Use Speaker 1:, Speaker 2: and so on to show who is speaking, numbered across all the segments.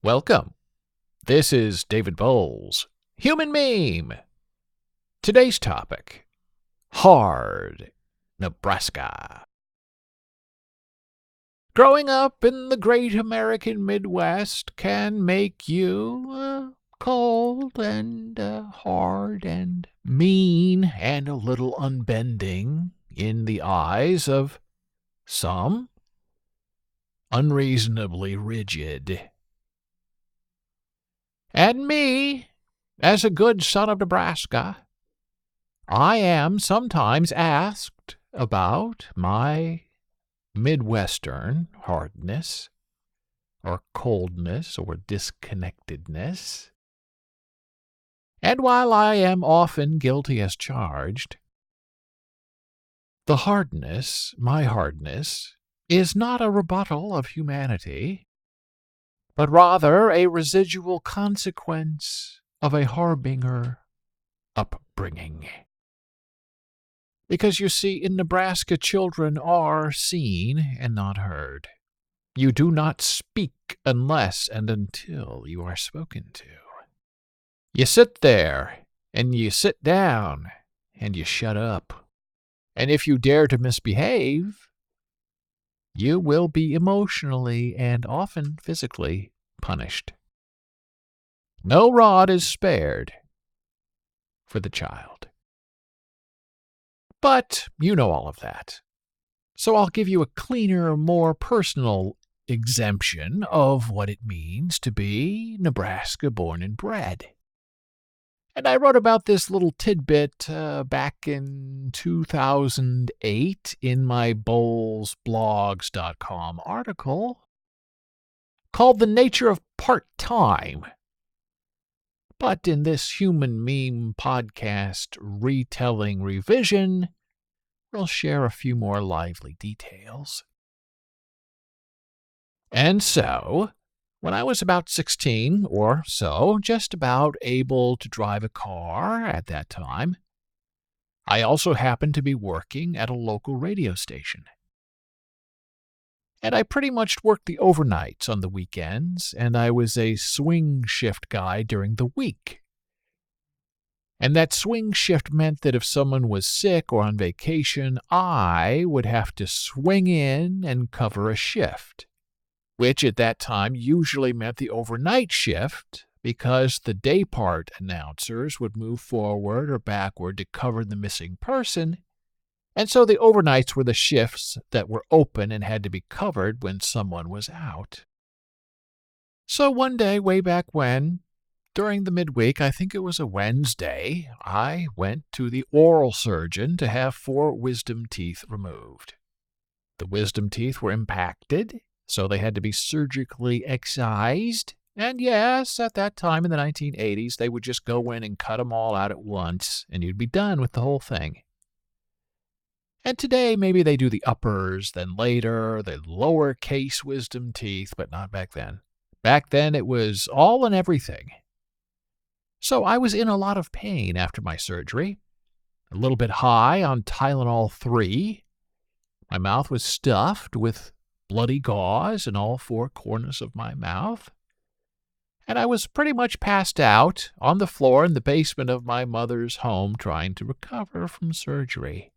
Speaker 1: Welcome. This is David Bowles, Human Meme. Today's topic, hard, Nebraska. Growing up in the great American Midwest can make you cold and hard and mean and a little unbending in the eyes of some, unreasonably rigid. And me, as a good son of Nebraska, I am sometimes asked about my Midwestern hardness, or coldness, or disconnectedness. And while I am often guilty as charged, the hardness, my hardness, is not a rebuttal of humanity, but rather a residual consequence of a harbinger upbringing. Because you see, in Nebraska, children are seen and not heard. You do not speak unless and until you are spoken to. You sit there, and you sit down, and you shut up. And if you dare to misbehave, you will be emotionally and often physically punished. No rod is spared for the child. But you know all of that. So I'll give you a cleaner, more personal exemption of what it means to be Nebraska born and bred. And I wrote about this little tidbit back in 2008 in my bowlesblogs.com article called The Nature of Part-Time. But in this Human Meme podcast retelling revision, we'll share a few more lively details. And so, when I was about 16 or so, just about able to drive a car at that time, I also happened to be working at a local radio station. And I pretty much worked the overnights on the weekends, and I was a swing shift guy during the week. And that swing shift meant that if someone was sick or on vacation, I would have to swing in and cover a shift, which at that time usually meant the overnight shift, because the day part announcers would move forward or backward to cover the missing person, and so the overnights were the shifts that were open and had to be covered when someone was out. So one day, way back when, during the midweek, I think it was a Wednesday, I went to the oral surgeon to have 4 wisdom teeth removed. The wisdom teeth were impacted, so they had to be surgically excised. And yes, at that time in the 1980s, they would just go in and cut them all out at once, and you'd be done with the whole thing. And today, maybe they do the uppers, then later, the lowercase wisdom teeth, but not back then. Back then, it was all and everything. So I was in a lot of pain after my surgery, a little bit high on Tylenol 3. My mouth was stuffed with bloody gauze in all 4 corners of my mouth. And I was pretty much passed out on the floor in the basement of my mother's home trying to recover from surgery.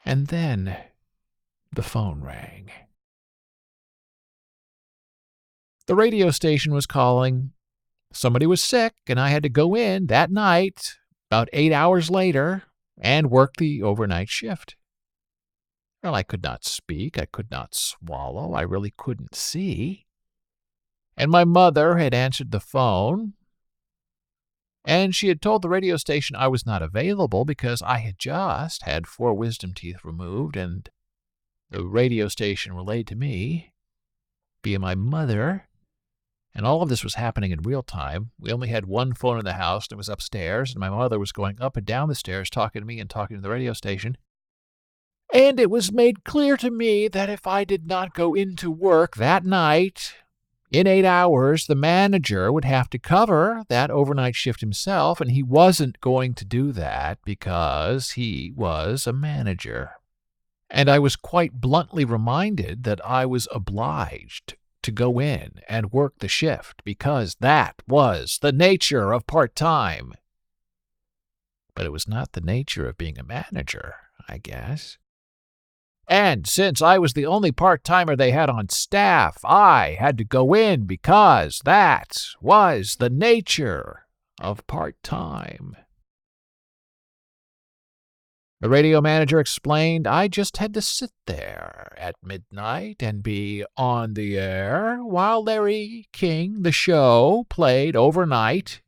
Speaker 1: And then the phone rang. The radio station was calling. Somebody was sick, and I had to go in that night, about 8 hours later, and work the overnight shift. Well, I could not speak. I could not swallow. I really couldn't see. And my mother had answered the phone, and she had told the radio station I was not available because I had just had 4 wisdom teeth removed, and the radio station relayed to me via my mother. And all of this was happening in real time. We only had one phone in the house, and it was upstairs, and my mother was going up and down the stairs talking to me and talking to the radio station. And it was made clear to me that if I did not go into work that night, in 8 hours, the manager would have to cover that overnight shift himself, and he wasn't going to do that because he was a manager. And I was quite bluntly reminded that I was obliged to go in and work the shift because that was the nature of part-time. But it was not the nature of being a manager, I guess. And since I was the only part-timer they had on staff, I had to go in because that was the nature of part-time. The radio manager explained I just had to sit there at midnight and be on the air while Larry King, the show, played overnight.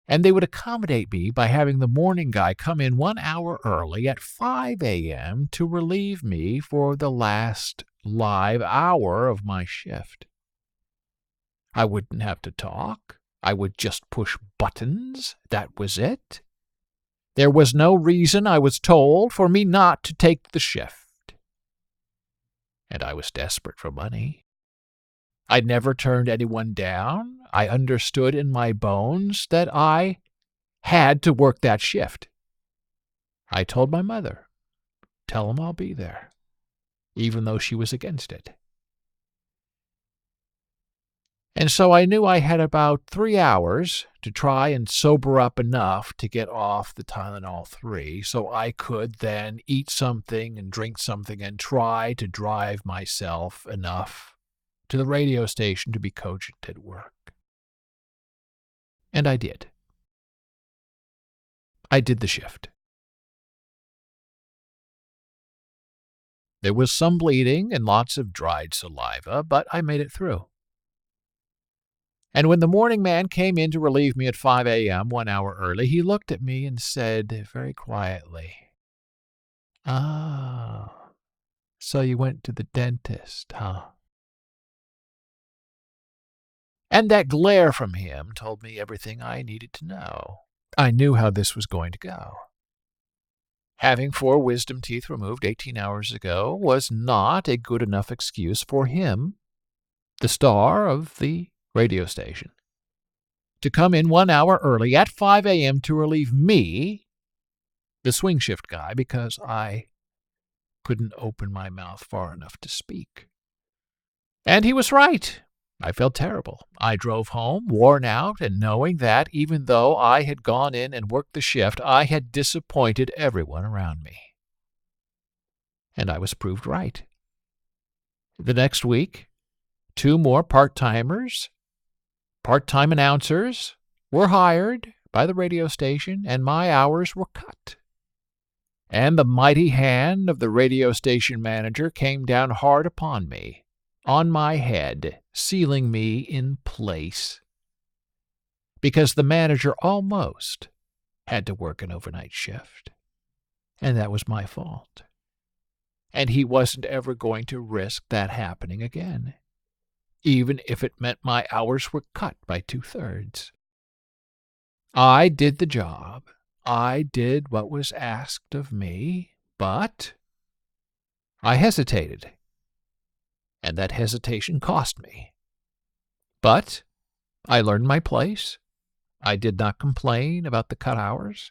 Speaker 1: And they would accommodate me by having the morning guy come in 1 hour early at 5 a.m. to relieve me for the last live hour of my shift. I wouldn't have to talk. I would just push buttons. That was it. There was no reason, I was told, for me not to take the shift. And I was desperate for money. I never turned anyone down. I understood in my bones that I had to work that shift. I told my mother, "Tell him I'll be there," even though she was against it. And so I knew I had about 3 hours to try and sober up enough to get off the Tylenol 3 so I could then eat something and drink something and try to drive myself enough to the radio station to be cogent at work. And I did. I did the shift. There was some bleeding and lots of dried saliva, but I made it through. And when the morning man came in to relieve me at 5 a.m., 1 hour early, he looked at me and said very quietly, "Ah, so you went to the dentist, huh?" And that glare from him told me everything I needed to know. I knew how this was going to go. Having 4 wisdom teeth removed 18 hours ago was not a good enough excuse for him, the star of the radio station, to come in 1 hour early at 5 a.m. to relieve me, the swing shift guy, because I couldn't open my mouth far enough to speak. And he was right. I felt terrible. I drove home, worn out, and knowing that, even though I had gone in and worked the shift, I had disappointed everyone around me. And I was proved right. The next week, 2 more part-timers, part-time announcers, were hired by the radio station, and my hours were cut. And the mighty hand of the radio station manager came down hard upon me, on my head, sealing me in place. Because the manager almost had to work an overnight shift. And that was my fault. And he wasn't ever going to risk that happening again, even if it meant my hours were cut by 2/3. I did the job. I did what was asked of me, but I hesitated. And that hesitation cost me. But I learned my place. I did not complain about the cut hours.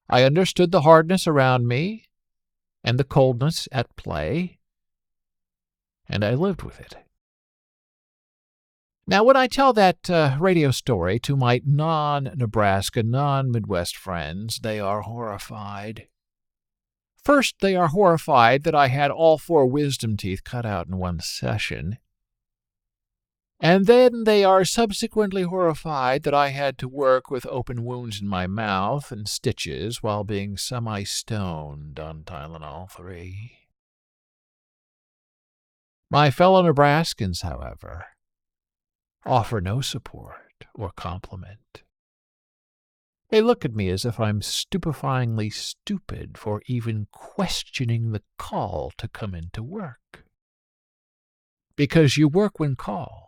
Speaker 1: I understood the hardness around me and the coldness at play, and I lived with it. Now, when I tell that radio story to my non-Nebraska, non-Midwest friends, they are horrified. First, they are horrified that I had all 4 wisdom teeth cut out in one session. And then they are subsequently horrified that I had to work with open wounds in my mouth and stitches while being semi-stoned on Tylenol 3. My fellow Nebraskans, however, offer no support or compliment. They look at me as if I'm stupefyingly stupid for even questioning the call to come into work. Because you work when called.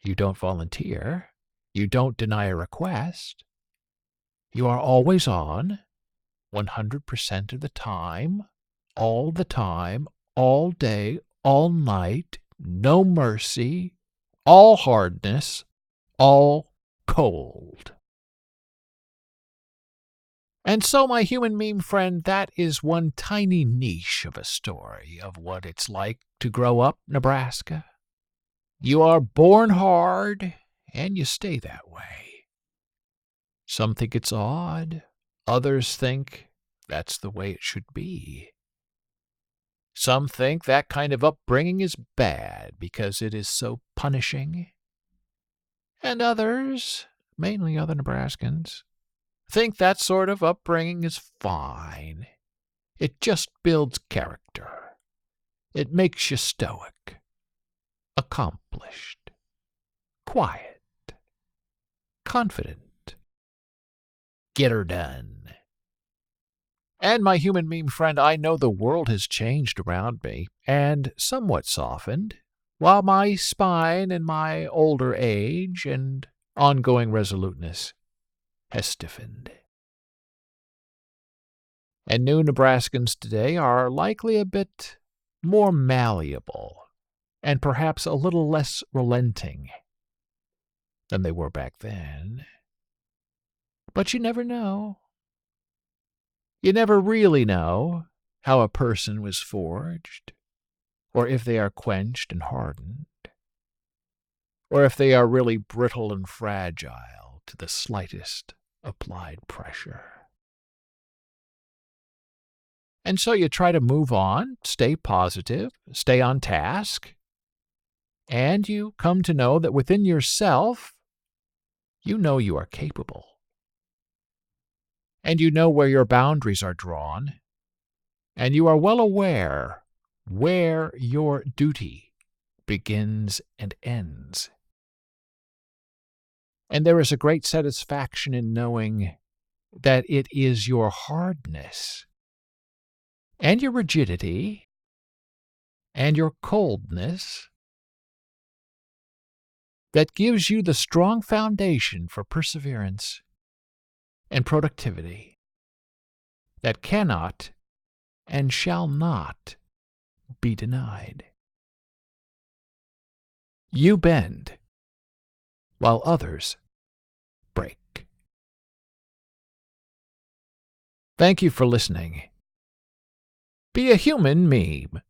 Speaker 1: You don't volunteer. You don't deny a request. You are always on, 100% of the time, all day, all night, no mercy, all hardness, all cold. And so, my human meme friend, that is one tiny niche of a story of what it's like to grow up Nebraska. You are born hard, and you stay that way. Some think it's odd. Others think that's the way it should be. Some think that kind of upbringing is bad because it is so punishing. And others, mainly other Nebraskans, think that sort of upbringing is fine. It just builds character. It makes you stoic, accomplished, quiet, confident. Get her done. And my human meme friend, I know the world has changed around me and somewhat softened, while my spine and my older age and ongoing resoluteness has stiffened. And new Nebraskans today are likely a bit more malleable and perhaps a little less relenting than they were back then. But you never know. You never really know how a person was forged, or if they are quenched and hardened, or if they are really brittle and fragile to the slightest applied pressure. And so you try to move on, stay positive, stay on task, and you come to know that within yourself, you know you are capable. And you know where your boundaries are drawn, and you are well aware where your duty begins and ends. And there is a great satisfaction in knowing that it is your hardness and your rigidity and your coldness that gives you the strong foundation for perseverance and productivity that cannot and shall not be denied. You bend while others break. Thank you for listening. Be a human meme.